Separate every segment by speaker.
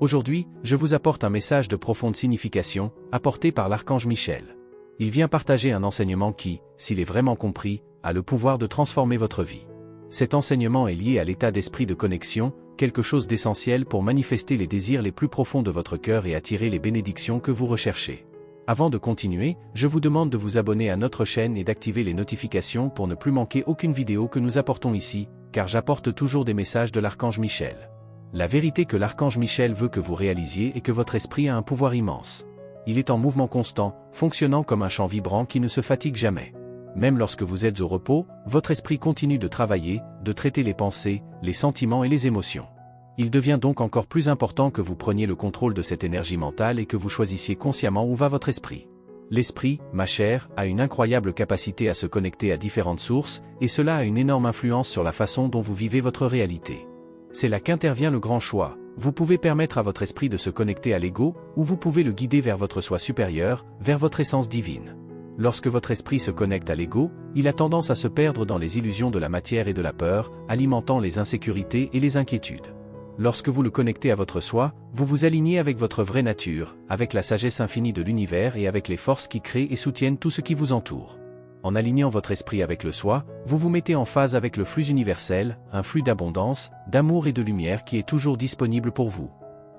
Speaker 1: Aujourd'hui, je vous apporte un message de profonde signification, apporté par l'archange Michel. Il vient partager un enseignement qui, s'il est vraiment compris, a le pouvoir de transformer votre vie. Cet enseignement est lié à l'état d'esprit de connexion, quelque chose d'essentiel pour manifester les désirs les plus profonds de votre cœur et attirer les bénédictions que vous recherchez. Avant de continuer, je vous demande de vous abonner à notre chaîne et d'activer les notifications pour ne plus manquer aucune vidéo que nous apportons ici, car j'apporte toujours des messages de l'archange Michel. La vérité que l'archange Michel veut que vous réalisiez est que votre esprit a un pouvoir immense. Il est en mouvement constant, fonctionnant comme un champ vibrant qui ne se fatigue jamais. Même lorsque vous êtes au repos, votre esprit continue de travailler, de traiter les pensées, les sentiments et les émotions. Il devient donc encore plus important que vous preniez le contrôle de cette énergie mentale et que vous choisissiez consciemment où va votre esprit. L'esprit, ma chère, a une incroyable capacité à se connecter à différentes sources, et cela a une énorme influence sur la façon dont vous vivez votre réalité. C'est là qu'intervient le grand choix. Vous pouvez permettre à votre esprit de se connecter à l'ego, ou vous pouvez le guider vers votre soi supérieur, vers votre essence divine. Lorsque votre esprit se connecte à l'ego, il a tendance à se perdre dans les illusions de la matière et de la peur, alimentant les insécurités et les inquiétudes. Lorsque vous le connectez à votre soi, vous vous alignez avec votre vraie nature, avec la sagesse infinie de l'univers et avec les forces qui créent et soutiennent tout ce qui vous entoure. En alignant votre esprit avec le soi, vous vous mettez en phase avec le flux universel, un flux d'abondance, d'amour et de lumière qui est toujours disponible pour vous.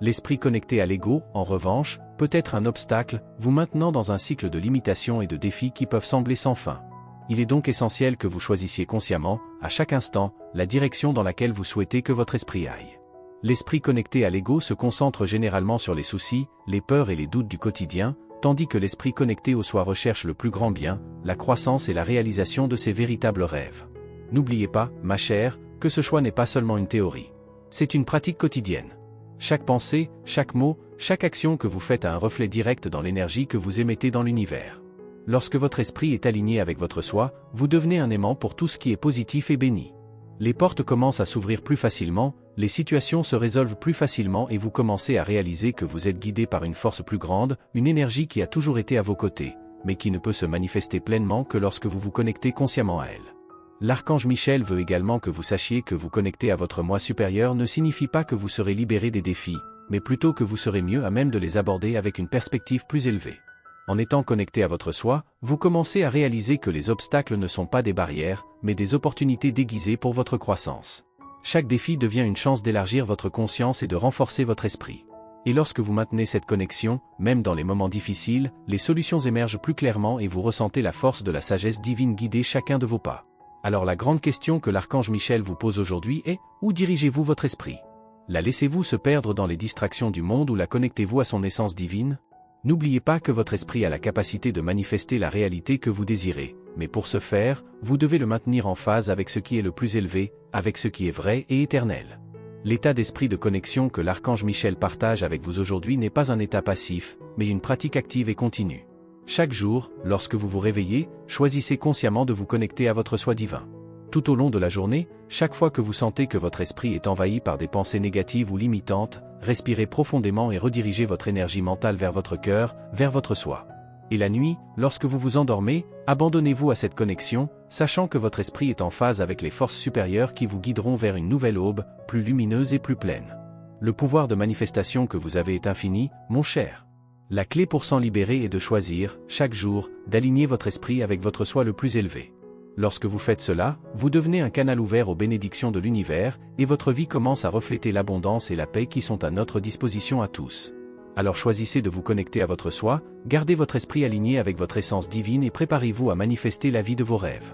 Speaker 1: L'esprit connecté à l'ego, en revanche, peut être un obstacle, vous maintenant dans un cycle de limitations et de défis qui peuvent sembler sans fin. Il est donc essentiel que vous choisissiez consciemment, à chaque instant, la direction dans laquelle vous souhaitez que votre esprit aille. L'esprit connecté à l'ego se concentre généralement sur les soucis, les peurs et les doutes du quotidien, tandis que l'esprit connecté au soi recherche le plus grand bien, la croissance et la réalisation de ses véritables rêves. N'oubliez pas, ma chère, que ce choix n'est pas seulement une théorie. C'est une pratique quotidienne. Chaque pensée, chaque mot, chaque action que vous faites a un reflet direct dans l'énergie que vous émettez dans l'univers. Lorsque votre esprit est aligné avec votre soi, vous devenez un aimant pour tout ce qui est positif et béni. Les portes commencent à s'ouvrir plus facilement, les situations se résolvent plus facilement et vous commencez à réaliser que vous êtes guidé par une force plus grande, une énergie qui a toujours été à vos côtés, mais qui ne peut se manifester pleinement que lorsque vous vous connectez consciemment à elle. L'archange Michel veut également que vous sachiez que vous connecter à votre moi supérieur ne signifie pas que vous serez libéré des défis, mais plutôt que vous serez mieux à même de les aborder avec une perspective plus élevée. En étant connecté à votre soi, vous commencez à réaliser que les obstacles ne sont pas des barrières, mais des opportunités déguisées pour votre croissance. Chaque défi devient une chance d'élargir votre conscience et de renforcer votre esprit. Et lorsque vous maintenez cette connexion, même dans les moments difficiles, les solutions émergent plus clairement et vous ressentez la force de la sagesse divine guider chacun de vos pas. Alors la grande question que l'archange Michel vous pose aujourd'hui est, où dirigez-vous votre esprit? La laissez-vous se perdre dans les distractions du monde ou la connectez-vous à son essence divine? N'oubliez pas que votre esprit a la capacité de manifester la réalité que vous désirez, mais pour ce faire, vous devez le maintenir en phase avec ce qui est le plus élevé, avec ce qui est vrai et éternel. L'état d'esprit de connexion que l'archange Michel partage avec vous aujourd'hui n'est pas un état passif, mais une pratique active et continue. Chaque jour, lorsque vous vous réveillez, choisissez consciemment de vous connecter à votre soi divin. Tout au long de la journée, chaque fois que vous sentez que votre esprit est envahi par des pensées négatives ou limitantes, respirez profondément et redirigez votre énergie mentale vers votre cœur, vers votre soi. Et la nuit, lorsque vous vous endormez, abandonnez-vous à cette connexion, sachant que votre esprit est en phase avec les forces supérieures qui vous guideront vers une nouvelle aube, plus lumineuse et plus pleine. Le pouvoir de manifestation que vous avez est infini, mon cher. La clé pour s'en libérer est de choisir, chaque jour, d'aligner votre esprit avec votre soi le plus élevé. Lorsque vous faites cela, vous devenez un canal ouvert aux bénédictions de l'univers, et votre vie commence à refléter l'abondance et la paix qui sont à notre disposition à tous. Alors choisissez de vous connecter à votre soi, gardez votre esprit aligné avec votre essence divine et préparez-vous à manifester la vie de vos rêves.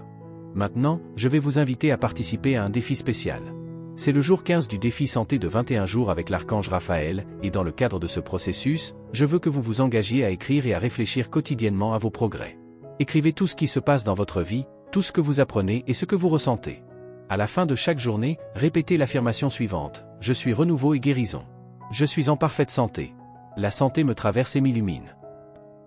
Speaker 1: Maintenant, je vais vous inviter à participer à un défi spécial. C'est le jour 15 du défi santé de 21 jours avec l'archange Raphaël, et dans le cadre de ce processus, je veux que vous vous engagiez à écrire et à réfléchir quotidiennement à vos progrès. Écrivez tout ce qui se passe dans votre vie, tout ce que vous apprenez et ce que vous ressentez. À la fin de chaque journée, répétez l'affirmation suivante. Je suis renouveau et guérison. Je suis en parfaite santé. La santé me traverse et m'illumine.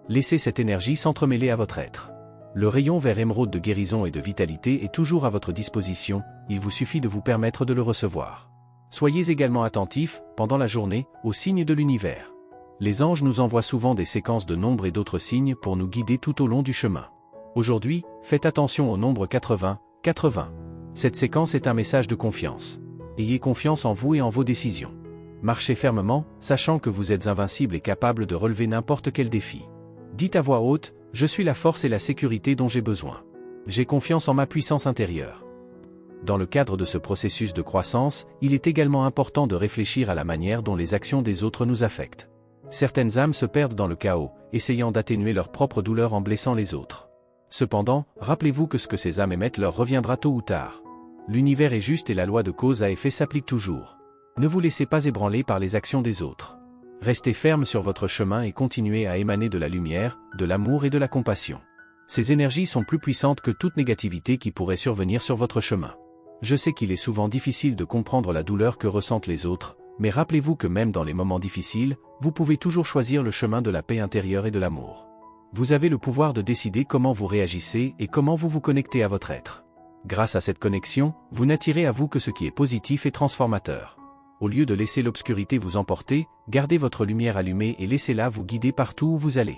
Speaker 1: Laissez cette énergie s'entremêler à votre être. Le rayon vert émeraude de guérison et de vitalité est toujours à votre disposition, il vous suffit de vous permettre de le recevoir. Soyez également attentifs, pendant la journée, aux signes de l'univers. Les anges nous envoient souvent des séquences de nombres et d'autres signes pour nous guider tout au long du chemin. Aujourd'hui, faites attention au nombre 80, 80. Cette séquence est un message de confiance. Ayez confiance en vous et en vos décisions. Marchez fermement, sachant que vous êtes invincible et capable de relever n'importe quel défi. Dites à voix haute, « Je suis la force et la sécurité dont j'ai besoin. J'ai confiance en ma puissance intérieure. » Dans le cadre de ce processus de croissance, il est également important de réfléchir à la manière dont les actions des autres nous affectent. Certaines âmes se perdent dans le chaos, essayant d'atténuer leur propre douleur en blessant les autres. Cependant, rappelez-vous que ce que ces âmes émettent leur reviendra tôt ou tard. L'univers est juste et la loi de cause à effet s'applique toujours. Ne vous laissez pas ébranler par les actions des autres. Restez ferme sur votre chemin et continuez à émaner de la lumière, de l'amour et de la compassion. Ces énergies sont plus puissantes que toute négativité qui pourrait survenir sur votre chemin. Je sais qu'il est souvent difficile de comprendre la douleur que ressentent les autres, mais rappelez-vous que même dans les moments difficiles, vous pouvez toujours choisir le chemin de la paix intérieure et de l'amour. Vous avez le pouvoir de décider comment vous réagissez et comment vous vous connectez à votre être. Grâce à cette connexion, vous n'attirez à vous que ce qui est positif et transformateur. Au lieu de laisser l'obscurité vous emporter, gardez votre lumière allumée et laissez-la vous guider partout où vous allez.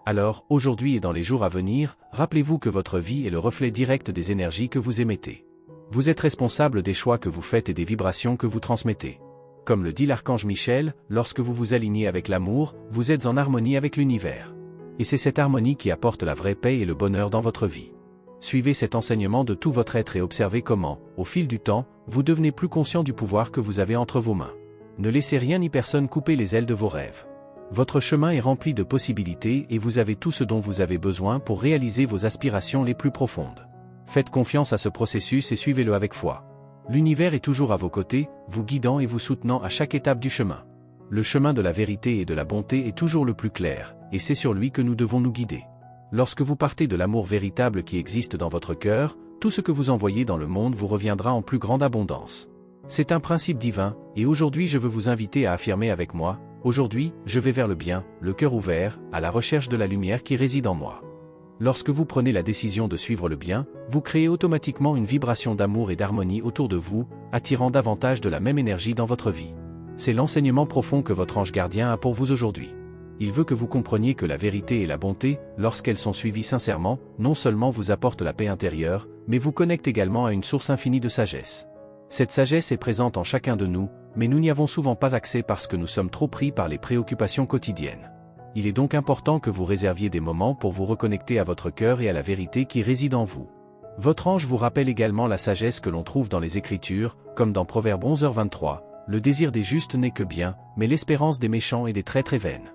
Speaker 1: Alors, aujourd'hui et dans les jours à venir, rappelez-vous que votre vie est le reflet direct des énergies que vous émettez. Vous êtes responsable des choix que vous faites et des vibrations que vous transmettez. Comme le dit l'archange Michel, lorsque vous vous alignez avec l'amour, vous êtes en harmonie avec l'univers. Et c'est cette harmonie qui apporte la vraie paix et le bonheur dans votre vie. Suivez cet enseignement de tout votre être et observez comment, au fil du temps, vous devenez plus conscient du pouvoir que vous avez entre vos mains. Ne laissez rien ni personne couper les ailes de vos rêves. Votre chemin est rempli de possibilités et vous avez tout ce dont vous avez besoin pour réaliser vos aspirations les plus profondes. Faites confiance à ce processus et suivez-le avec foi. L'univers est toujours à vos côtés, vous guidant et vous soutenant à chaque étape du chemin. Le chemin de la vérité et de la bonté est toujours le plus clair, et c'est sur lui que nous devons nous guider. Lorsque vous partez de l'amour véritable qui existe dans votre cœur, tout ce que vous envoyez dans le monde vous reviendra en plus grande abondance. C'est un principe divin, et aujourd'hui je veux vous inviter à affirmer avec moi, aujourd'hui, je vais vers le bien, le cœur ouvert, à la recherche de la lumière qui réside en moi. Lorsque vous prenez la décision de suivre le bien, vous créez automatiquement une vibration d'amour et d'harmonie autour de vous, attirant davantage de la même énergie dans votre vie. C'est l'enseignement profond que votre ange gardien a pour vous aujourd'hui. Il veut que vous compreniez que la vérité et la bonté, lorsqu'elles sont suivies sincèrement, non seulement vous apportent la paix intérieure, mais vous connectent également à une source infinie de sagesse. Cette sagesse est présente en chacun de nous, mais nous n'y avons souvent pas accès parce que nous sommes trop pris par les préoccupations quotidiennes. Il est donc important que vous réserviez des moments pour vous reconnecter à votre cœur et à la vérité qui réside en vous. Votre ange vous rappelle également la sagesse que l'on trouve dans les Écritures, comme dans Proverbe 11h23, « Le désir des justes n'est que bien, mais l'espérance des méchants et des traîtres est vaine. »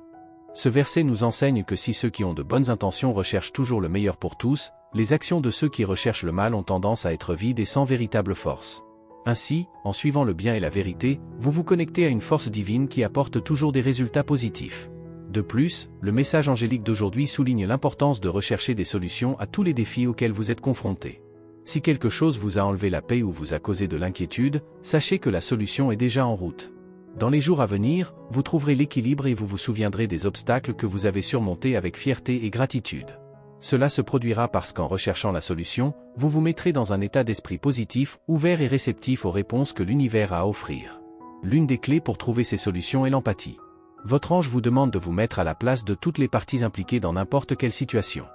Speaker 1: Ce verset nous enseigne que si ceux qui ont de bonnes intentions recherchent toujours le meilleur pour tous, les actions de ceux qui recherchent le mal ont tendance à être vides et sans véritable force. Ainsi, en suivant le bien et la vérité, vous vous connectez à une force divine qui apporte toujours des résultats positifs. De plus, le message angélique d'aujourd'hui souligne l'importance de rechercher des solutions à tous les défis auxquels vous êtes confrontés. Si quelque chose vous a enlevé la paix ou vous a causé de l'inquiétude, sachez que la solution est déjà en route. Dans les jours à venir, vous trouverez l'équilibre et vous vous souviendrez des obstacles que vous avez surmontés avec fierté et gratitude. Cela se produira parce qu'en recherchant la solution, vous vous mettrez dans un état d'esprit positif, ouvert et réceptif aux réponses que l'univers a à offrir. L'une des clés pour trouver ces solutions est l'empathie. Votre ange vous demande de vous mettre à la place de toutes les parties impliquées dans n'importe quelle situation.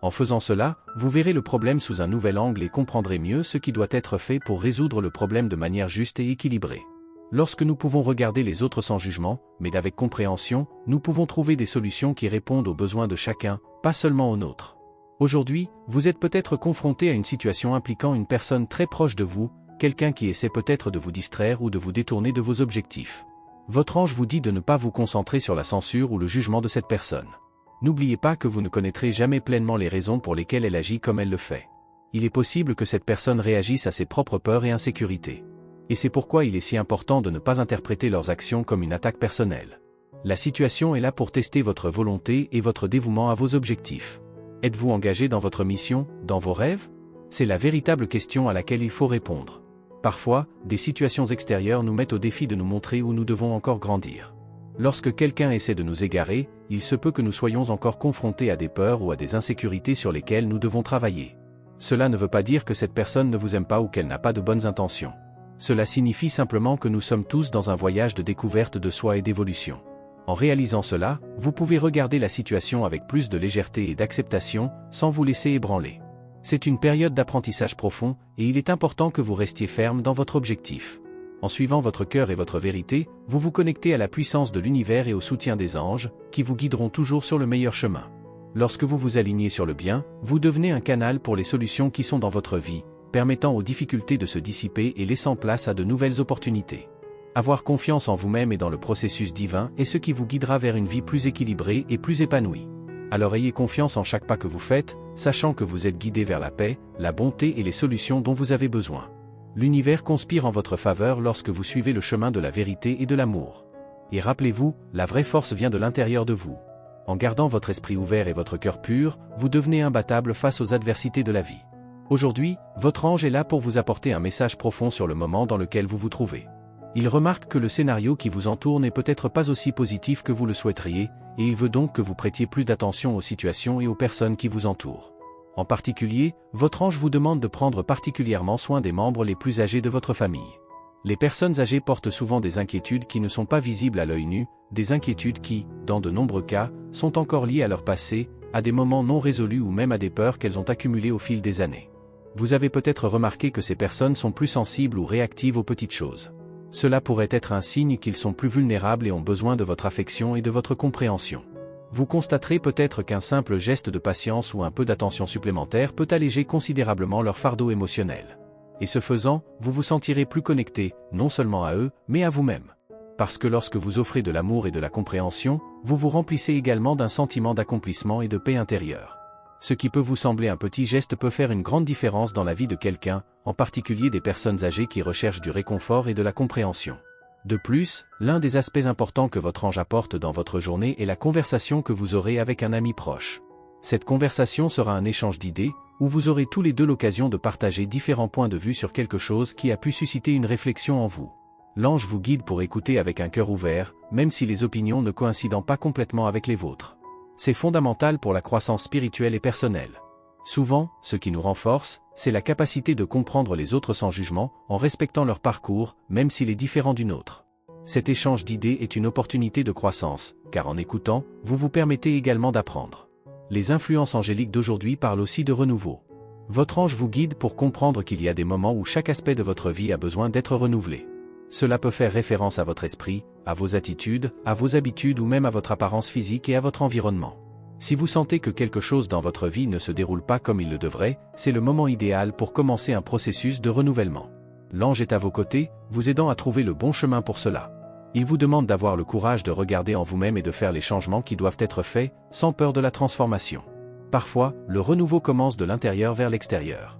Speaker 1: En faisant cela, vous verrez le problème sous un nouvel angle et comprendrez mieux ce qui doit être fait pour résoudre le problème de manière juste et équilibrée. Lorsque nous pouvons regarder les autres sans jugement, mais avec compréhension, nous pouvons trouver des solutions qui répondent aux besoins de chacun, pas seulement aux nôtres. Aujourd'hui, vous êtes peut-être confronté à une situation impliquant une personne très proche de vous, quelqu'un qui essaie peut-être de vous distraire ou de vous détourner de vos objectifs. Votre ange vous dit de ne pas vous concentrer sur la censure ou le jugement de cette personne. N'oubliez pas que vous ne connaîtrez jamais pleinement les raisons pour lesquelles elle agit comme elle le fait. Il est possible que cette personne réagisse à ses propres peurs et insécurités. Et c'est pourquoi il est si important de ne pas interpréter leurs actions comme une attaque personnelle. La situation est là pour tester votre volonté et votre dévouement à vos objectifs. Êtes-vous engagé dans votre mission, dans vos rêves? C'est la véritable question à laquelle il faut répondre. Parfois, des situations extérieures nous mettent au défi de nous montrer où nous devons encore grandir. Lorsque quelqu'un essaie de nous égarer, il se peut que nous soyons encore confrontés à des peurs ou à des insécurités sur lesquelles nous devons travailler. Cela ne veut pas dire que cette personne ne vous aime pas ou qu'elle n'a pas de bonnes intentions. Cela signifie simplement que nous sommes tous dans un voyage de découverte de soi et d'évolution. En réalisant cela, vous pouvez regarder la situation avec plus de légèreté et d'acceptation, sans vous laisser ébranler. C'est une période d'apprentissage profond, et il est important que vous restiez ferme dans votre objectif. En suivant votre cœur et votre vérité, vous vous connectez à la puissance de l'univers et au soutien des anges, qui vous guideront toujours sur le meilleur chemin. Lorsque vous vous alignez sur le bien, vous devenez un canal pour les solutions qui sont dans votre vie, permettant aux difficultés de se dissiper et laissant place à de nouvelles opportunités. Avoir confiance en vous-même et dans le processus divin est ce qui vous guidera vers une vie plus équilibrée et plus épanouie. Alors ayez confiance en chaque pas que vous faites, sachant que vous êtes guidé vers la paix, la bonté et les solutions dont vous avez besoin. L'univers conspire en votre faveur lorsque vous suivez le chemin de la vérité et de l'amour. Et rappelez-vous, la vraie force vient de l'intérieur de vous. En gardant votre esprit ouvert et votre cœur pur, vous devenez imbattable face aux adversités de la vie. Aujourd'hui, votre ange est là pour vous apporter un message profond sur le moment dans lequel vous vous trouvez. Il remarque que le scénario qui vous entoure n'est peut-être pas aussi positif que vous le souhaiteriez, et il veut donc que vous prêtiez plus d'attention aux situations et aux personnes qui vous entourent. En particulier, votre ange vous demande de prendre particulièrement soin des membres les plus âgés de votre famille. Les personnes âgées portent souvent des inquiétudes qui ne sont pas visibles à l'œil nu, des inquiétudes qui, dans de nombreux cas, sont encore liées à leur passé, à des moments non résolus ou même à des peurs qu'elles ont accumulées au fil des années. Vous avez peut-être remarqué que ces personnes sont plus sensibles ou réactives aux petites choses. Cela pourrait être un signe qu'ils sont plus vulnérables et ont besoin de votre affection et de votre compréhension. Vous constaterez peut-être qu'un simple geste de patience ou un peu d'attention supplémentaire peut alléger considérablement leur fardeau émotionnel. Et ce faisant, vous vous sentirez plus connecté, non seulement à eux, mais à vous-même. Parce que lorsque vous offrez de l'amour et de la compréhension, vous vous remplissez également d'un sentiment d'accomplissement et de paix intérieure. Ce qui peut vous sembler un petit geste peut faire une grande différence dans la vie de quelqu'un, en particulier des personnes âgées qui recherchent du réconfort et de la compréhension. De plus, l'un des aspects importants que votre ange apporte dans votre journée est la conversation que vous aurez avec un ami proche. Cette conversation sera un échange d'idées, où vous aurez tous les deux l'occasion de partager différents points de vue sur quelque chose qui a pu susciter une réflexion en vous. L'ange vous guide pour écouter avec un cœur ouvert, même si les opinions ne coïncident pas complètement avec les vôtres. C'est fondamental pour la croissance spirituelle et personnelle. Souvent, ce qui nous renforce, c'est la capacité de comprendre les autres sans jugement, en respectant leur parcours, même s'il est différent du nôtre. Cet échange d'idées est une opportunité de croissance, car en écoutant, vous vous permettez également d'apprendre. Les influences angéliques d'aujourd'hui parlent aussi de renouveau. Votre ange vous guide pour comprendre qu'il y a des moments où chaque aspect de votre vie a besoin d'être renouvelé. Cela peut faire référence à votre esprit, à vos attitudes, à vos habitudes ou même à votre apparence physique et à votre environnement. Si vous sentez que quelque chose dans votre vie ne se déroule pas comme il le devrait, c'est le moment idéal pour commencer un processus de renouvellement. L'ange est à vos côtés, vous aidant à trouver le bon chemin pour cela. Il vous demande d'avoir le courage de regarder en vous-même et de faire les changements qui doivent être faits, sans peur de la transformation. Parfois, le renouveau commence de l'intérieur vers l'extérieur.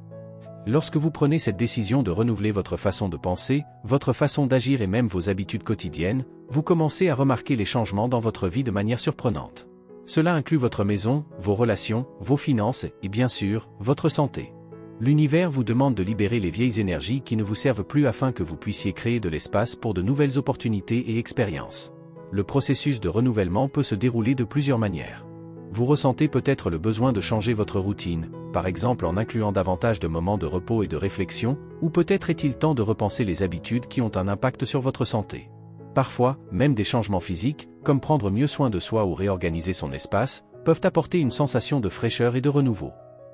Speaker 1: Lorsque vous prenez cette décision de renouveler votre façon de penser, votre façon d'agir et même vos habitudes quotidiennes, vous commencez à remarquer les changements dans votre vie de manière surprenante. Cela inclut votre maison, vos relations, vos finances et bien sûr, votre santé. L'univers vous demande de libérer les vieilles énergies qui ne vous servent plus afin que vous puissiez créer de l'espace pour de nouvelles opportunités et expériences. Le processus de renouvellement peut se dérouler de plusieurs manières. Vous ressentez peut-être le besoin de changer votre routine, par exemple en incluant davantage de moments de repos et de réflexion, ou peut-être est-il temps de repenser les habitudes qui ont un impact sur votre santé. Parfois, même des changements physiques, comme prendre mieux soin de soi ou réorganiser son espace, peuvent apporter une sensation de fraîcheur et de renouveau.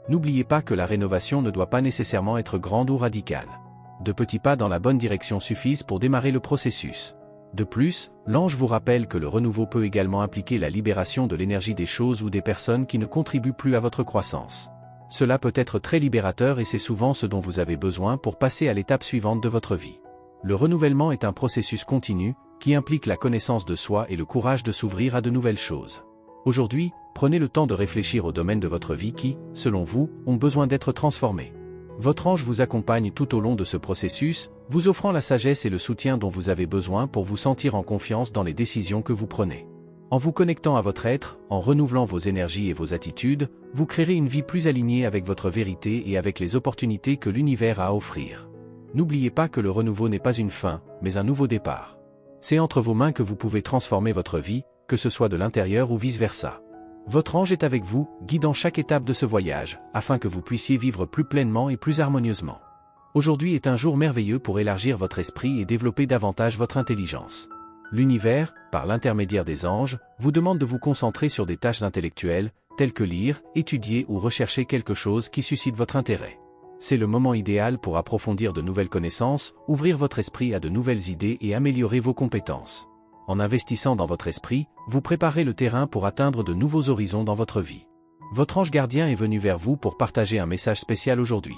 Speaker 1: N'oubliez pas que la rénovation ne doit pas nécessairement être grande ou radicale. De petits pas dans la bonne direction suffisent pour démarrer le processus. De plus, l'ange vous rappelle que le renouveau peut également impliquer la libération de l'énergie des choses ou des personnes qui ne contribuent plus à votre croissance. Cela peut être très libérateur et c'est souvent ce dont vous avez besoin pour passer à l'étape suivante de votre vie. Le renouvellement est un processus continu, qui implique la connaissance de soi et le courage de s'ouvrir à de nouvelles choses. Aujourd'hui, prenez le temps de réfléchir aux domaines de votre vie qui, selon vous, ont besoin d'être transformés. Votre ange vous accompagne tout au long de ce processus, vous offrant la sagesse et le soutien dont vous avez besoin pour vous sentir en confiance dans les décisions que vous prenez. En vous connectant à votre être, en renouvelant vos énergies et vos attitudes, vous créerez une vie plus alignée avec votre vérité et avec les opportunités que l'univers a à offrir. N'oubliez pas que le renouveau n'est pas une fin, mais un nouveau départ. C'est entre vos mains que vous pouvez transformer votre vie, que ce soit de l'intérieur ou vice-versa. Votre ange est avec vous, guidant chaque étape de ce voyage, afin que vous puissiez vivre plus pleinement et plus harmonieusement. Aujourd'hui est un jour merveilleux pour élargir votre esprit et développer davantage votre intelligence. L'univers, par l'intermédiaire des anges, vous demande de vous concentrer sur des tâches intellectuelles, telles que lire, étudier ou rechercher quelque chose qui suscite votre intérêt. C'est le moment idéal pour approfondir de nouvelles connaissances, ouvrir votre esprit à de nouvelles idées et améliorer vos compétences. En investissant dans votre esprit, vous préparez le terrain pour atteindre de nouveaux horizons dans votre vie. Votre ange gardien est venu vers vous pour partager un message spécial aujourd'hui.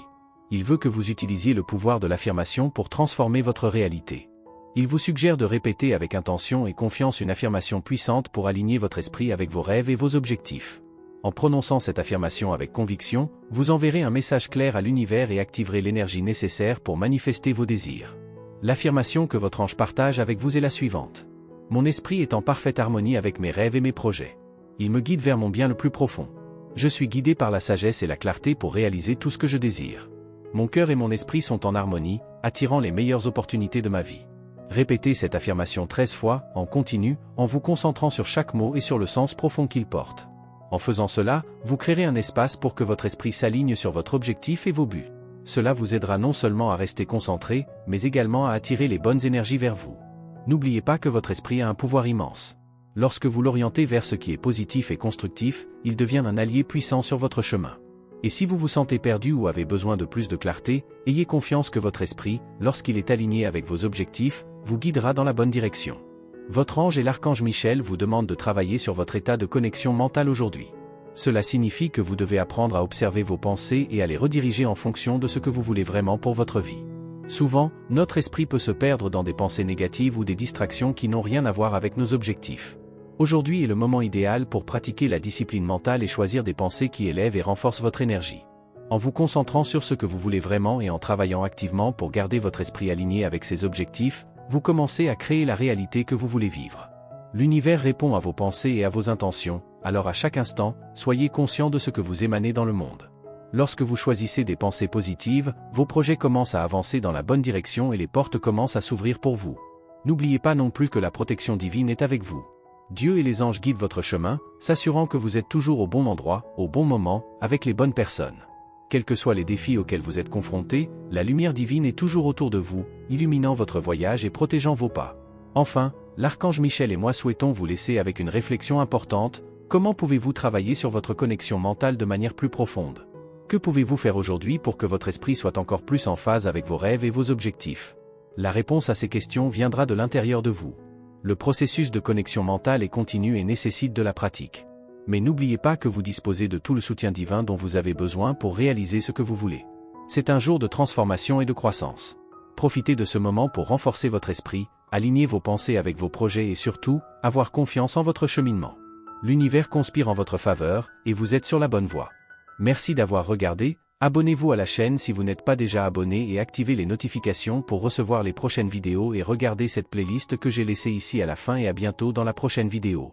Speaker 1: Il veut que vous utilisiez le pouvoir de l'affirmation pour transformer votre réalité. Il vous suggère de répéter avec intention et confiance une affirmation puissante pour aligner votre esprit avec vos rêves et vos objectifs. En prononçant cette affirmation avec conviction, vous enverrez un message clair à l'univers et activerez l'énergie nécessaire pour manifester vos désirs. L'affirmation que votre ange partage avec vous est la suivante. Mon esprit est en parfaite harmonie avec mes rêves et mes projets. Il me guide vers mon bien le plus profond. Je suis guidé par la sagesse et la clarté pour réaliser tout ce que je désire. Mon cœur et mon esprit sont en harmonie, attirant les meilleures opportunités de ma vie. Répétez cette affirmation 13 fois, en continu, en vous concentrant sur chaque mot et sur le sens profond qu'il porte. En faisant cela, vous créerez un espace pour que votre esprit s'aligne sur votre objectif et vos buts. Cela vous aidera non seulement à rester concentré, mais également à attirer les bonnes énergies vers vous. N'oubliez pas que votre esprit a un pouvoir immense. Lorsque vous l'orientez vers ce qui est positif et constructif, il devient un allié puissant sur votre chemin. Et si vous vous sentez perdu ou avez besoin de plus de clarté, ayez confiance que votre esprit, lorsqu'il est aligné avec vos objectifs, vous guidera dans la bonne direction. Votre ange et l'archange Michel vous demandent de travailler sur votre état de connexion mentale aujourd'hui. Cela signifie que vous devez apprendre à observer vos pensées et à les rediriger en fonction de ce que vous voulez vraiment pour votre vie. Souvent, notre esprit peut se perdre dans des pensées négatives ou des distractions qui n'ont rien à voir avec nos objectifs. Aujourd'hui est le moment idéal pour pratiquer la discipline mentale et choisir des pensées qui élèvent et renforcent votre énergie. En vous concentrant sur ce que vous voulez vraiment et en travaillant activement pour garder votre esprit aligné avec ses objectifs, vous commencez à créer la réalité que vous voulez vivre. L'univers répond à vos pensées et à vos intentions, alors à chaque instant, soyez conscient de ce que vous émanez dans le monde. Lorsque vous choisissez des pensées positives, vos projets commencent à avancer dans la bonne direction et les portes commencent à s'ouvrir pour vous. N'oubliez pas non plus que la protection divine est avec vous. Dieu et les anges guident votre chemin, s'assurant que vous êtes toujours au bon endroit, au bon moment, avec les bonnes personnes. Quels que soient les défis auxquels vous êtes confrontés, la lumière divine est toujours autour de vous, illuminant votre voyage et protégeant vos pas. Enfin, l'archange Michel et moi souhaitons vous laisser avec une réflexion importante. Comment pouvez-vous travailler sur votre connexion mentale de manière plus profonde? Que pouvez-vous faire aujourd'hui pour que votre esprit soit encore plus en phase avec vos rêves et vos objectifs? La réponse à ces questions viendra de l'intérieur de vous. Le processus de connexion mentale est continu et nécessite de la pratique. Mais n'oubliez pas que vous disposez de tout le soutien divin dont vous avez besoin pour réaliser ce que vous voulez. C'est un jour de transformation et de croissance. Profitez de ce moment pour renforcer votre esprit, aligner vos pensées avec vos projets et surtout, avoir confiance en votre cheminement. L'univers conspire en votre faveur, et vous êtes sur la bonne voie. Merci d'avoir regardé, abonnez-vous à la chaîne si vous n'êtes pas déjà abonné et activez les notifications pour recevoir les prochaines vidéos et regardez cette playlist que j'ai laissée ici à la fin et à bientôt dans la prochaine vidéo.